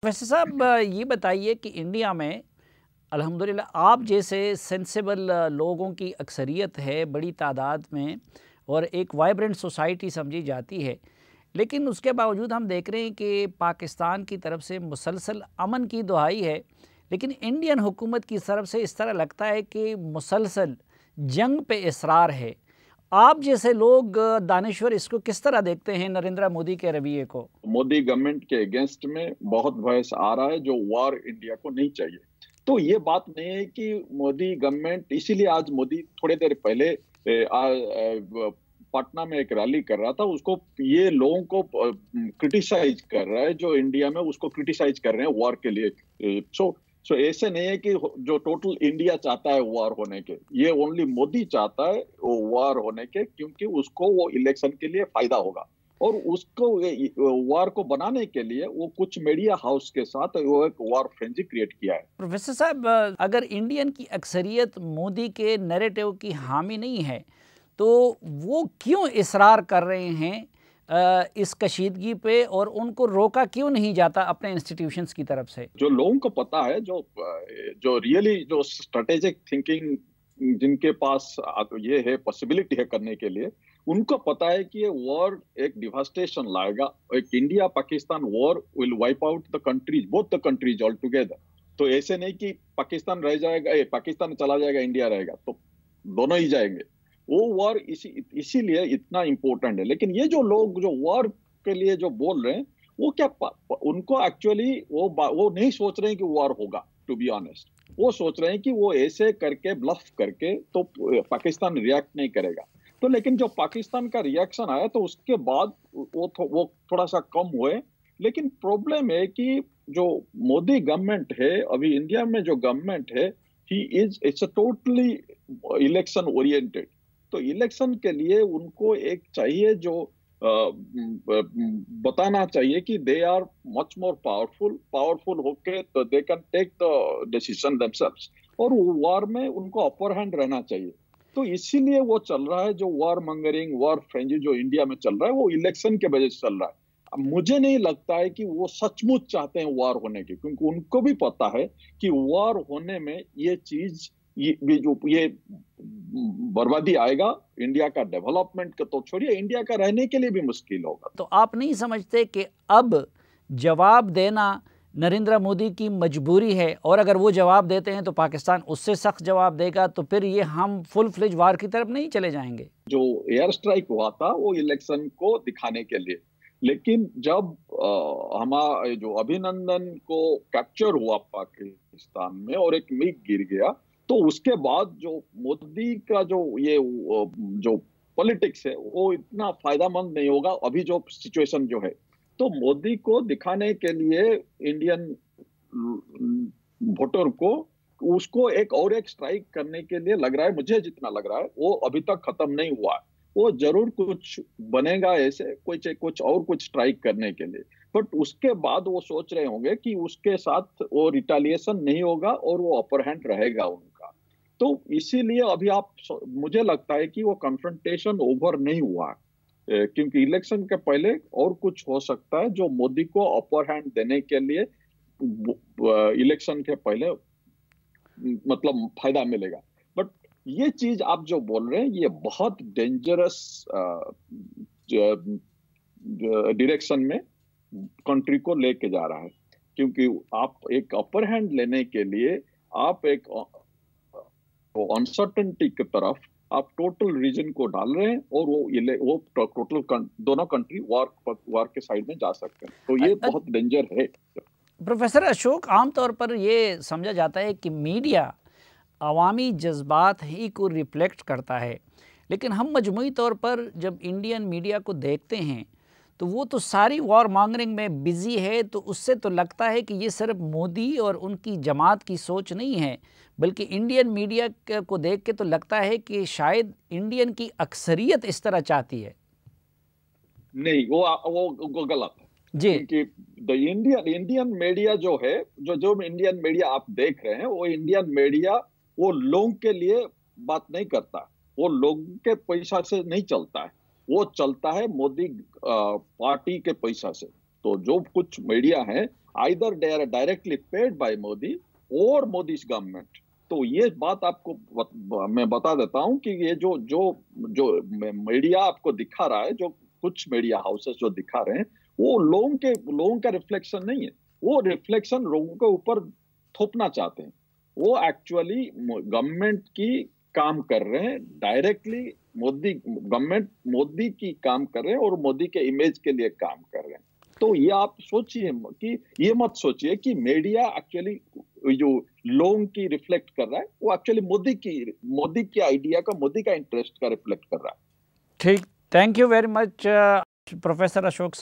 वैसे साहब ये बताइए कि इंडिया में अल्हम्दुलिल्लाह आप जैसे सेंसिबल लोगों की अक्सरियत है बड़ी तादाद में और एक वाइब्रेंट सोसाइटी समझी जाती है। लेकिन उसके बावजूद हम देख रहे हैं कि पाकिस्तान की तरफ से मुसलसल अमन की दुहाई है, लेकिन इंडियन हुकूमत की तरफ से इस तरह लगता है कि मुसलसल जंग पे इसरार है। आप जैसे लोग दानिश्वर इसको किस तरह देखते हैं नरेंद्र मोदी के रवैये को? मोदी गवर्नमेंट के अगेंस्ट में बहुत वॉइस आ रहा है जो वॉर इंडिया को नहीं चाहिए। तो ये बात नहीं है कि मोदी गवर्नमेंट, इसीलिए आज मोदी थोड़ी देर पहले पटना में एक रैली कर रहा था, उसको ये लोगों को क्रिटिसाइज कर रहा है जो इंडिया में उसको क्रिटिसाइज कर रहे हैं वॉर के लिए। सो ऐसे नहीं है कि जो टोटल इंडिया चाहता है वॉर होने के, ये ओनली मोदी चाहता है वो वॉर होने के, क्योंकि उसको वो इलेक्शन के लिए फायदा होगा। और उसको वार को बनाने के लिए वो कुछ मीडिया हाउस के साथ वो एक वार फ्रेंजी क्रिएट किया है। प्रोफेसर साहब, अगर इंडियन की अक्सरियत मोदी के नैरेटिव की हामी नहीं है तो वो क्यों इसरार कर रहे हैं इस कशीदगी पे, और उनको रोका क्यों नहीं जाता अपने इंस्टीट्यूशंस की तरफ से? जो लोगों को पता है, जो जो रियली जो स्ट्रेटेजिक थिंकिंग जिनके पास ये है, पॉसिबिलिटी है करने के लिए, उनको पता है कि ये वॉर एक डिवास्टेशन लाएगा। एक India Pakistan war will wipe out the countries, both the countries all together. तो ऐसे नहीं कि पाकिस्तान रह जाएगा, पाकिस्तान चला जाएगा, इंडिया रहेगा, तो दोनों ही जाएंगे। वो वॉर इसीलिए इतना इंपॉर्टेंट है। लेकिन ये जो लोग जो वॉर के लिए जो बोल रहे हैं, वो क्या, उनको एक्चुअली वो नहीं सोच रहे हैं कि वॉर होगा। टू बी ऑनेस्ट, वो सोच रहे हैं कि वो ऐसे करके ब्लफ करके तो पाकिस्तान रिएक्ट नहीं करेगा। तो लेकिन जो पाकिस्तान का रिएक्शन आया तो उसके बाद वो थोड़ा सा कम हुए। लेकिन प्रॉब्लम है कि जो मोदी गवर्नमेंट है अभी इंडिया में, जो गवर्नमेंट है, he is it's a totally election oriented. तो इलेक्शन के लिए उनको एक चाहिए जो बताना चाहिए कि they are much more powerful होके तो they can take the decision themselves. और वॉर में उनको अपर हैंड रहना चाहिए। तो इसीलिए वो चल रहा है जो वॉर मंगरिंग, वॉर फ्रेंजी जो इंडिया में चल रहा है, वो इलेक्शन के वजह से चल रहा है। अब मुझे नहीं लगता है कि वो सचमुच चाहते हैं वॉर होने की, क्योंकि उनको भी पता है कि वॉर होने में ये चीज ये बर्बादी आएगा। इंडिया का डेवलपमेंट का तो छोड़िए, इंडिया का रहने के लिए भी मुश्किल होगा। तो आप नहीं समझते कि अब जवाब देना नरेंद्र मोदी की मजबूरी है, और अगर वो जवाब देते हैं तो पाकिस्तान उससे सख्त जवाब देगा, तो फिर ये हम फुल फ्लेज वार की तरफ नहीं चले जाएंगे? जो एयर स्ट्राइक हुआ था वो इलेक्शन को दिखाने के लिए, लेकिन जब हमारा जो अभिनंदन को कैप्चर हुआ पाकिस्तान में और एक मिग गिर गया, तो उसके बाद जो मोदी का जो ये जो पॉलिटिक्स है वो इतना फायदेमंद नहीं होगा अभी जो सिचुएशन जो है। तो मोदी को दिखाने के लिए इंडियन वोटर को, उसको एक स्ट्राइक करने के लिए लग रहा है, मुझे जितना लग रहा है वो अभी तक खत्म नहीं हुआ है। वो जरूर कुछ बनेगा ऐसे, कुछ स्ट्राइक करने के लिए। बट उसके बाद वो सोच रहे होंगे कि उसके साथ वो रिटालिएशन नहीं होगा और वो अपर हैंड रहेगा उनका। तो इसीलिए अभी मुझे लगता है कि वो कन्फ्रंटेशन ओवर नहीं हुआ है, क्योंकि इलेक्शन के पहले और कुछ हो सकता है जो मोदी को अपर हैंड देने के लिए इलेक्शन के पहले मतलब फायदा मिलेगा। बट ये चीज आप जो बोल रहे हैं ये बहुत डेंजरस डायरेक्शन में कंट्री को लेके जा रहा है, क्योंकि आप एक अपर हैंड लेने के लिए आप एक अनसर्टेनिटी की तरफ आप टोटल रीजन को डाल रहे हैं, और वो टोटल दोनों कंट्री वार के साइड में जा सकते हैं। तो ये बहुत डेंजर है। प्रोफेसर अशोक, आमतौर पर ये समझा जाता है कि मीडिया अवामी जज्बात ही को रिफ्लेक्ट करता है, लेकिन हम मजमूई तौर पर जब इंडियन मीडिया को देखते हैं तो वो तो सारी वॉर मॉन्गरिंग में बिज़ी है। तो उससे तो लगता है कि ये सिर्फ मोदी और उनकी जमात की सोच नहीं है, बल्कि इंडियन मीडिया को देख के तो लगता है कि शायद इंडियन की अक्सरियत इस तरह चाहती है। नहीं, वो गलत है जी। क्योंकि इंडियन मीडिया जो है, जो इंडियन मीडिया आप देख रहे हैं, वो इंडियन मीडिया वो लोगों के लिए बात नहीं करता, वो लोगों के पैसा से नहीं चलता है, वो चलता है मोदी पार्टी के पैसा से। तो जो कुछ मीडिया है, either they are directly paid by Modi और मोदीज गवर्नमेंट। तो ये बात आपको मैं बता देता हूं कि ये जो जो जो मीडिया आपको दिखा रहा है, जो कुछ मीडिया हाउसेस जो दिखा रहे हैं, वो लोगों का रिफ्लेक्शन नहीं है। वो रिफ्लेक्शन लोगों के ऊपर थोपना चाहते हैं। वो एक्चुअली गवर्नमेंट की काम कर रहे हैं डायरेक्टली। मोदी गवर्नमेंट मोदी की काम कर रहे हैं और मोदी के इमेज के लिए काम कर रहे हैं। तो ये आप सोचिए कि ये मत सोचिए कि मीडिया एक्चुअली जो लोगों की रिफ्लेक्ट कर रहा है, वो एक्चुअली मोदी की आइडिया का, मोदी का इंटरेस्ट का रिफ्लेक्ट कर रहा है। ठीक, thank you very much professor Ashok.